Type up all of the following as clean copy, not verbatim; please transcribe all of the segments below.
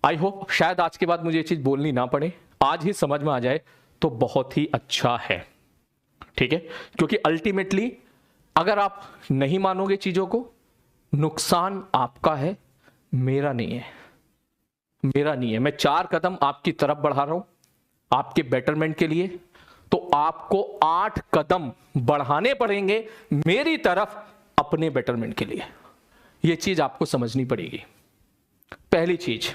I hope शायद आज के बाद मुझे ये चीज बोलनी ना पड़े, आज ही समझ में आ जाए तो बहुत ही अच्छा है, ठीक है। क्योंकि अल्टीमेटली अगर आप नहीं मानोगे चीजों को, नुकसान आपका है, मेरा नहीं है, मेरा नहीं है। मैं 4 कदम आपकी तरफ बढ़ा रहा हूं आपके बेटरमेंट के लिए, तो आपको 8 कदम बढ़ाने पड़ेंगे मेरी तरफ अपने बेटरमेंट के लिए। यह चीज आपको समझनी पड़ेगी। पहली चीज,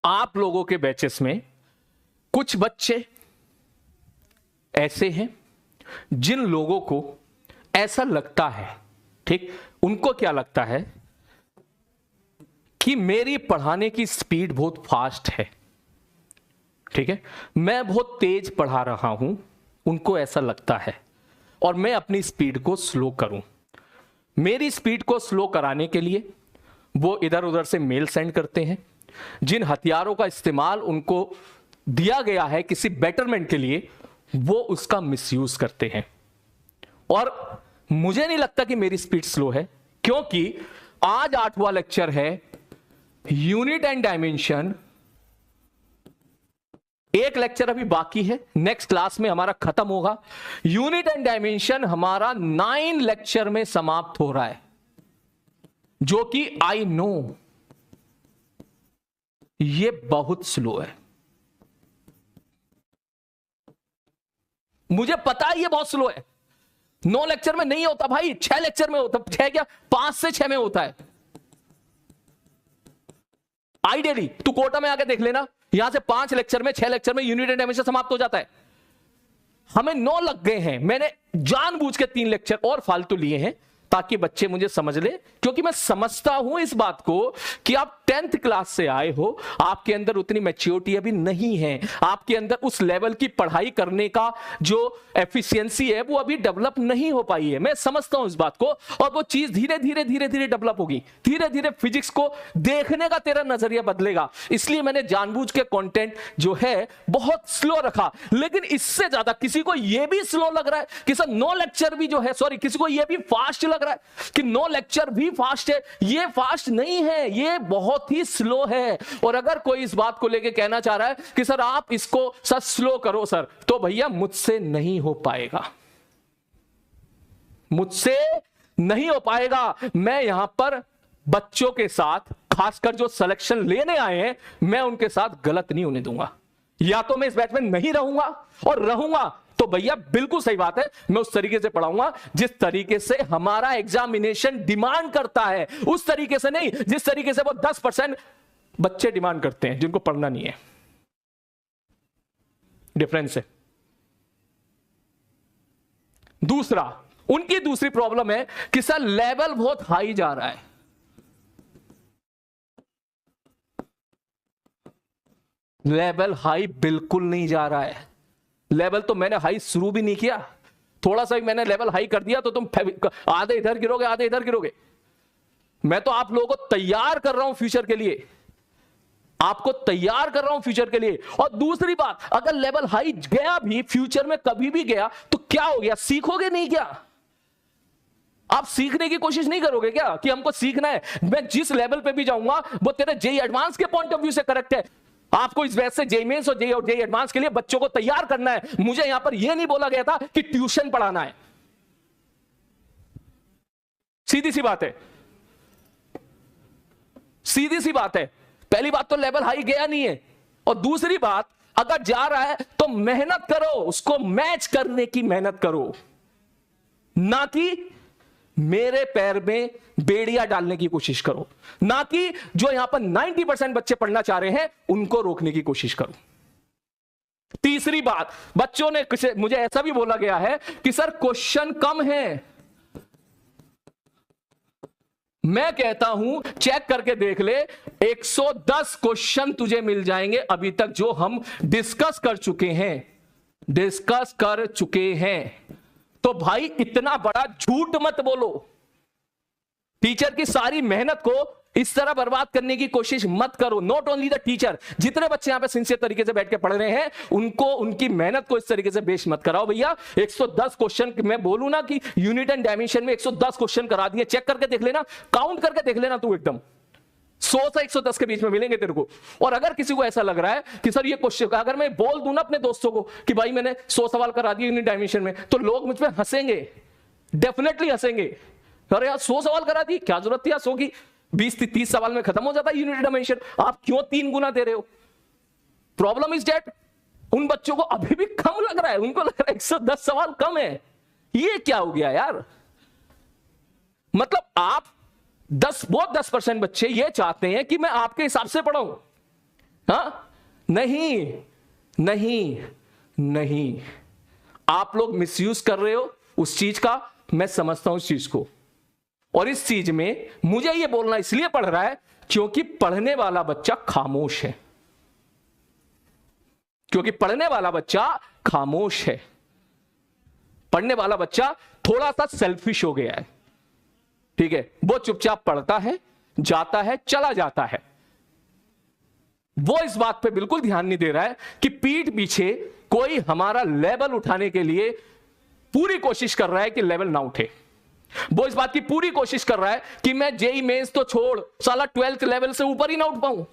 आप लोगों के बैचेस में कुछ बच्चे ऐसे हैं जिन लोगों को ऐसा लगता है, ठीक, उनको क्या लगता है कि मेरी पढ़ाने की स्पीड बहुत फास्ट है, ठीक है, मैं बहुत तेज पढ़ा रहा हूं, उनको ऐसा लगता है, और मैं अपनी स्पीड को स्लो करूं। मेरी स्पीड को स्लो कराने के लिए वो इधर उधर से मेल सेंड करते हैं, जिन हथियारों का इस्तेमाल उनको दिया गया है किसी बेटरमेंट के लिए, वो उसका मिसयूज करते हैं। और मुझे नहीं लगता कि मेरी स्पीड स्लो है, क्योंकि आज 8वां लेक्चर है यूनिट एंड डायमेंशन। एक लेक्चर अभी बाकी है, नेक्स्ट क्लास में हमारा खत्म होगा। यूनिट एंड डायमेंशन हमारा 9 लेक्चर में समाप्त हो रहा है, जो कि आई नो ये बहुत स्लो है, मुझे पता है ये बहुत स्लो है। 9 लेक्चर में नहीं होता भाई, 6 लेक्चर में होता, 6 क्या 5 से 6 में होता है आइडियली। तू कोटा में आके देख लेना, यहां से 5 लेक्चर में 6 लेक्चर में यूनिट एंड डायमेंशन समाप्त हो जाता है। हमें 9 लग गए हैं, मैंने जानबूझ के 3 लेक्चर और फालतू लिए हैं ताकि बच्चे मुझे समझ ले, क्योंकि मैं समझता हूं इस बात को कि आप 10th क्लास से आए हो, आपके अंदर उतनी मैच्योरिटी अभी नहीं है, आपके अंदर उस लेवल की पढ़ाई करने का जो एफिशिएंसी है वो अभी डेवलप नहीं हो पाई है। मैं समझता हूं इस बात को, और वो चीज धीरे धीरे धीरे धीरे डेवलप होगी। धीरे धीरे फिजिक्स को देखने का तेरा नजरिया बदलेगा, इसलिए मैंने जानबूझ के कंटेंट जो है बहुत स्लो रखा। लेकिन इससे ज्यादा किसी को यह भी स्लो लग रहा है कि सर 9 लेक्चर भी जो है, सॉरी, किसी को यह भी फास्ट लग रहा है कि 9 लेक्चर भी फास्ट है, ये फास्ट नहीं है, ये बहुत ही स्लो है। और अगर कोई इस बात को लेके कहना चाह रहा है कि सर आप इसको सर स्लो करो सर, तो भैया मुझसे नहीं हो पाएगा, मुझसे नहीं हो पाएगा। मैं यहां पर बच्चों के साथ, खासकर जो सिलेक्शन लेने आए हैं, मैं उनके साथ गलत नहीं होने दूंगा। या तो मैं इस बैच में नहीं रहूंगा, और रहूंगा तो भैया बिल्कुल सही बात है, मैं उस तरीके से पढ़ाऊंगा जिस तरीके से हमारा एग्जामिनेशन डिमांड करता है, उस तरीके से नहीं जिस तरीके से वो 10% बच्चे डिमांड करते हैं जिनको पढ़ना नहीं है। डिफरेंस है। दूसरा, उनकी दूसरी प्रॉब्लम है कि सर लेवल बहुत हाई जा रहा है। लेवल हाई बिल्कुल नहीं जा रहा है। लेवल तो मैंने हाई शुरू भी नहीं किया, थोड़ा सा भी मैंने लेवल हाई कर दिया तो तुम आधे इधर गिरोगे आधे इधर गिरोगे। मैं तो आप लोगों को तैयार कर रहा हूं फ्यूचर के लिए, आपको तैयार कर रहा हूं फ्यूचर के लिए। और दूसरी बात, अगर लेवल हाई गया भी, फ्यूचर में कभी भी गया, तो क्या हो गया, सीखोगे नहीं क्या? आप सीखने की कोशिश नहीं करोगे क्या कि हमको सीखना है? मैं जिस लेवल पे भी जाऊंगा वो तेरे जेई एडवांस के पॉइंट ऑफ व्यू से करेक्ट है। आपको इस वजह से जेई मेंस और जेई एडवांस के लिए बच्चों को तैयार करना है। मुझे यहां पर यह नहीं बोला गया था कि ट्यूशन पढ़ाना है। सीधी सी बात है, सीधी सी बात है। पहली बात तो लेवल हाई गया नहीं है, और दूसरी बात, अगर जा रहा है तो मेहनत करो, उसको मैच करने की मेहनत करो, ना कि मेरे पैर में बेड़िया डालने की कोशिश करो, ना कि जो यहां पर 90% बच्चे पढ़ना चाह रहे हैं उनको रोकने की कोशिश करो। तीसरी बात, बच्चों ने मुझे ऐसा भी बोला गया है कि सर क्वेश्चन कम है। मैं कहता हूं चेक करके देख ले, 110 क्वेश्चन तुझे मिल जाएंगे अभी तक जो हम डिस्कस कर चुके हैं। तो भाई इतना बड़ा झूठ मत बोलो, टीचर की सारी मेहनत को इस तरह बर्बाद करने की कोशिश मत करो। नॉट ओनली द टीचर, जितने बच्चे यहां पे सिंसियर तरीके से बैठ के पढ़ रहे हैं उनको उनकी मेहनत को इस तरीके से बेश मत कराओ। भैया 110 क्वेश्चन, मैं बोलूं ना कि यूनिट एंड डायमेंशन में 110 क्वेश्चन करा दिए, चेक करके देख लेना, काउंट करके देख लेना, तू एकदम 100 से 110 के बीच में मिलेंगे तेरे को। और अगर किसी को ऐसा लग रहा है कि सर ये क्वेश्चन, अगर मैं बोल दूं ना अपने दोस्तों को कि भाई मैंने 100 सवाल करा दिए यूनिट डायमेंशन में, तो लोग मुझ पर हंसेंगे, डेफिनेटली हंसेंगे। अरे यार 100 सवाल करा दिए, क्या जरूरत थी यार 100 की, 20-30 सवाल में खत्म हो जाता है यूनिट डायमेंशन, आप क्यों 3 गुना दे रहे हो? प्रॉब्लम इज दैट उन बच्चों को अभी भी कम लग रहा है, उनको लग रहा है 110 सवाल कम है। ये क्या हो गया यार? मतलब आप 10% बच्चे ये चाहते हैं कि मैं आपके हिसाब से पढ़ाऊं। हाँ, नहीं नहीं नहीं, आप लोग मिसयूज कर रहे हो उस चीज का, मैं समझता हूं इस चीज को। और इस चीज में मुझे यह बोलना इसलिए पड़ रहा है क्योंकि पढ़ने वाला बच्चा खामोश है, क्योंकि पढ़ने वाला बच्चा खामोश है, पढ़ने वाला बच्चा थोड़ा सा सेल्फिश हो गया है। ठीक है, वो चुपचाप पढ़ता है, जाता है, चला जाता है। वो इस बात पे बिल्कुल ध्यान नहीं दे रहा है कि पीठ पीछे कोई हमारा लेवल उठाने के लिए पूरी कोशिश कर रहा है कि लेवल ना उठे। वो इस बात की पूरी कोशिश कर रहा है कि मैं जेई मेंस तो छोड़, साला 12th लेवल से ऊपर ही ना उठ पाऊं।